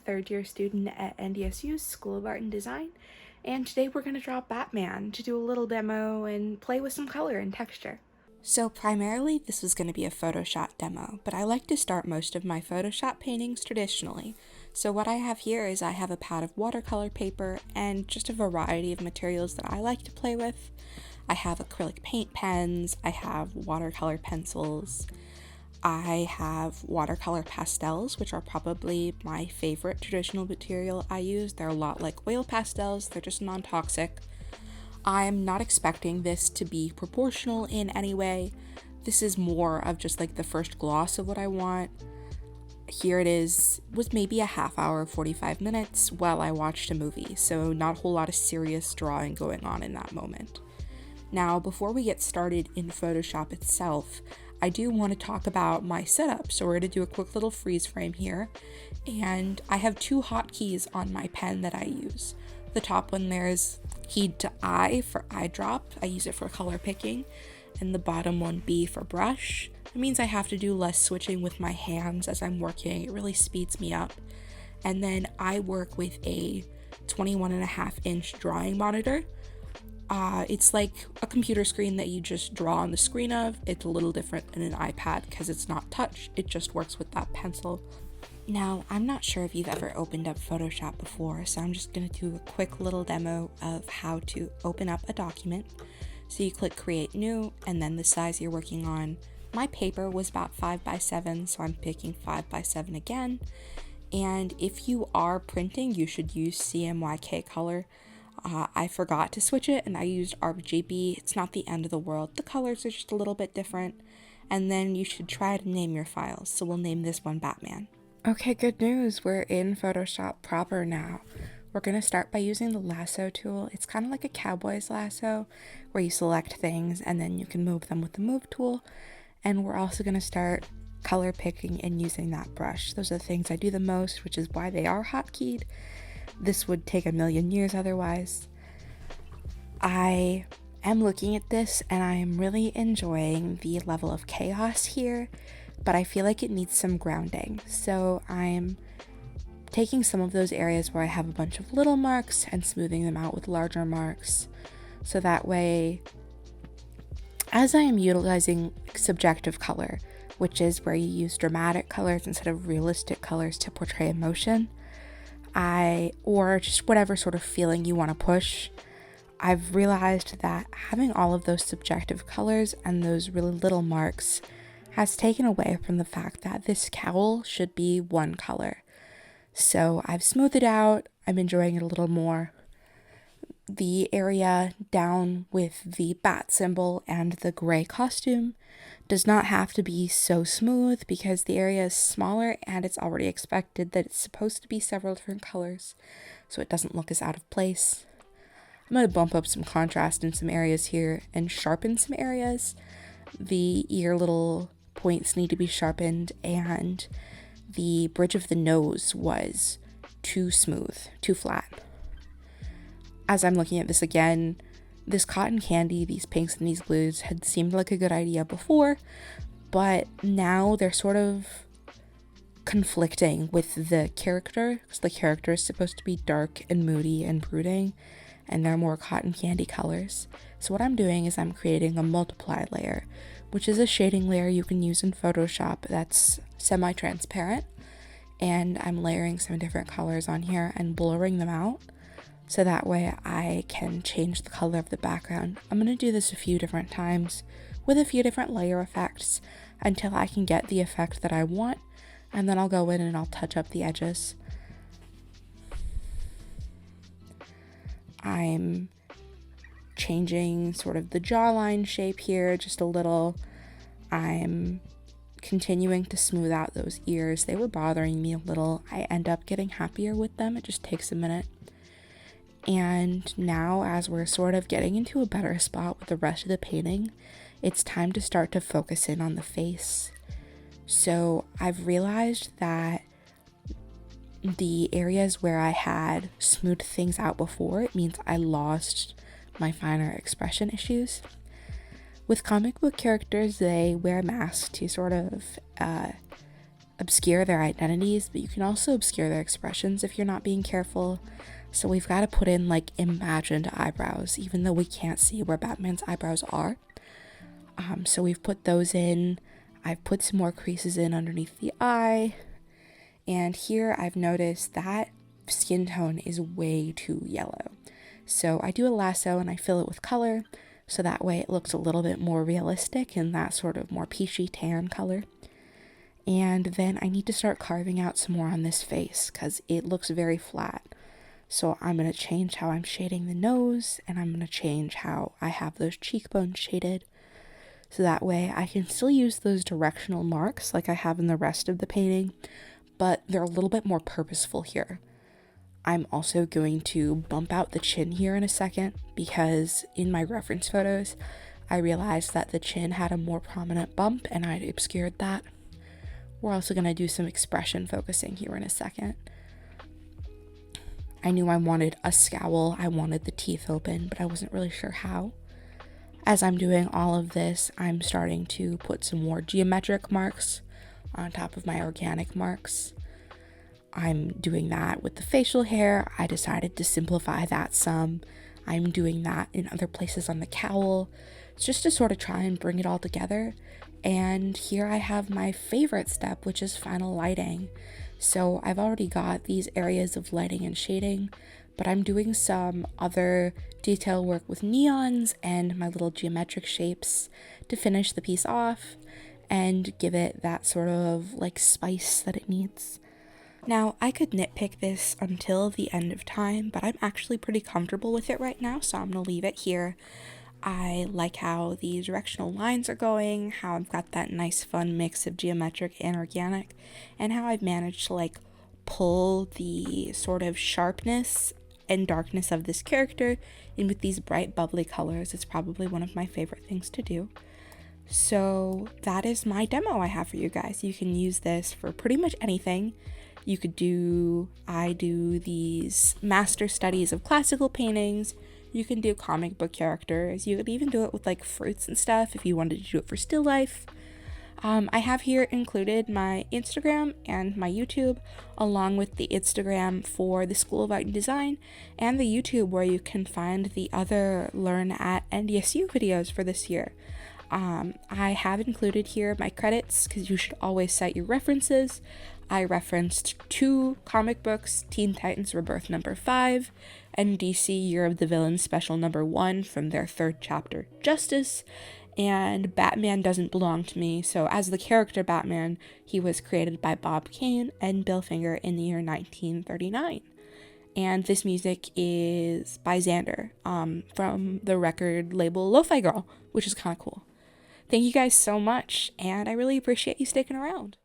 third year student at NDSU's School of Art and Design, and today we're going to draw Batman to do a little demo and play with some color and texture. So primarily this was going to be a Photoshop demo, but I like to start most of my Photoshop paintings traditionally. So what I have here is I have a pad of watercolor paper and just a variety of materials that I like to play with. I have acrylic paint pens, I have watercolor pencils, I have watercolor pastels, which are probably my favorite traditional material I use. They're a lot like oil pastels, they're just non-toxic. I'm not expecting this to be proportional in any way. This is more of just like the first gloss of what I want. Here it is, was maybe a half hour, 45 minutes while I watched a movie, so not a whole lot of serious drawing going on in that moment. Now, before we get started in Photoshop itself, I do want to talk about my setup. So we're going to do a quick little freeze frame here, and I have two hotkeys on my pen that I use. The top one there is keyed to I for eyedrop. I use it for color picking, and the bottom one B for brush. It means I have to do less switching with my hands as I'm working. It really speeds me up. And then I work with a 21.5-inch drawing monitor. It's like a computer screen that you just draw on the screen of. It's a little different than an iPad because it's not touch, it just works with that pencil. Now, I'm not sure if you've ever opened up Photoshop before, so I'm just going to do a quick little demo of how to open up a document. So you click Create New, and then the size you're working on. My paper was about 5x7, so I'm picking 5x7 again. And if you are printing, you should use CMYK color. I forgot to switch it and I used RGB. It's not the end of the world. The colors are just a little bit different. And then you should try to name your files. So we'll name this one Batman. Okay, good news. We're in Photoshop proper now. We're going to start by using the lasso tool. It's kind of like a cowboy's lasso where you select things and then you can move them with the move tool. And we're also going to start color picking and using that brush. Those are the things I do the most, which is why they are hotkeyed. This would take a million years otherwise. I am looking at this and I am really enjoying the level of chaos here, but I feel like it needs some grounding. So I'm taking some of those areas where I have a bunch of little marks and smoothing them out with larger marks. So that way, as I am utilizing subjective color, which is where you use dramatic colors instead of realistic colors to portray emotion, or just whatever sort of feeling you want to push, I've realized that having all of those subjective colors and those really little marks has taken away from the fact that this cowl should be one color. So I've smoothed it out. I'm enjoying it a little more. The area down with the bat symbol and the gray costume does not have to be so smooth because the area is smaller and it's already expected that it's supposed to be several different colors, so it doesn't look as out of place. I'm going to bump up some contrast in some areas here and sharpen some areas. The ear little points need to be sharpened, and the bridge of the nose was too smooth, too flat. As I'm looking at this again, this cotton candy, these pinks and these blues had seemed like a good idea before, but now they're sort of conflicting with the character, because the character is supposed to be dark and moody and brooding, and they're more cotton candy colors. So what I'm doing is I'm creating a multiply layer, which is a shading layer you can use in Photoshop that's semi-transparent, and I'm layering some different colors on here and blurring them out. So that way I can change the color of the background. I'm going to do this a few different times with a few different layer effects until I can get the effect that I want, and then I'll go in and I'll touch up the edges. I'm changing sort of the jawline shape here just a little. I'm continuing to smooth out those ears. They were bothering me a little. I end up getting happier with them. It just takes a minute. And now, as we're sort of getting into a better spot with the rest of the painting, it's time to start to focus in on the face. So I've realized that the areas where I had smoothed things out before, it means I lost my finer expression issues. With comic book characters, they wear masks to sort of obscure their identities, but you can also obscure their expressions if you're not being careful. So we've got to put in like imagined eyebrows, even though we can't see where Batman's eyebrows are. So we've put those in. I've put some more creases in underneath the eye. And here I've noticed that skin tone is way too yellow. So I do a lasso and I fill it with color, so that way it looks a little bit more realistic in that sort of more peachy tan color. And then I need to start carving out some more on this face because it looks very flat. So I'm going to change how I'm shading the nose, and I'm going to change how I have those cheekbones shaded. So that way I can still use those directional marks like I have in the rest of the painting, but they're a little bit more purposeful here. I'm also going to bump out the chin here in a second because in my reference photos, I realized that the chin had a more prominent bump and I'd obscured that. We're also going to do some expression focusing here in a second. I knew I wanted a scowl, I wanted the teeth open, but I wasn't really sure how. As I'm doing all of this, I'm starting to put some more geometric marks on top of my organic marks. I'm doing that with the facial hair. I decided to simplify that some. I'm doing that in other places on the cowl, just to sort of try and bring it all together. And here I have my favorite step, which is final lighting. So I've already got these areas of lighting and shading, but I'm doing some other detail work with neons and my little geometric shapes to finish the piece off and give it that sort of like spice that it needs. Now, I could nitpick this until the end of time, but I'm actually pretty comfortable with it right now, so I'm going to leave it here. I like how the directional lines are going, how I've got that nice fun mix of geometric and organic, and how I've managed to like pull the sort of sharpness and darkness of this character in with these bright bubbly colors. It's probably one of my favorite things to do. So that is my demo I have for you guys. You can use this for pretty much anything. You could I do these master studies of classical paintings. You can do comic book characters. You could even do it with like fruits and stuff if you wanted to do it for still life. I have here included my Instagram and my YouTube, along with the Instagram for the School of Art and Design and the YouTube where you can find the other Learn at NDSU videos for this year. I have included here my credits because you should always cite your references. I referenced 2 comic books, Teen Titans Rebirth number 5 and DC Year of the Villain Special number 1 from their 3rd chapter, Justice, and Batman Doesn't Belong to Me. So as the character Batman, he was created by Bob Kane and Bill Finger in the year 1939. And this music is by Xander from the record label Lo-Fi Girl, which is kind of cool. Thank you guys so much, and I really appreciate you sticking around.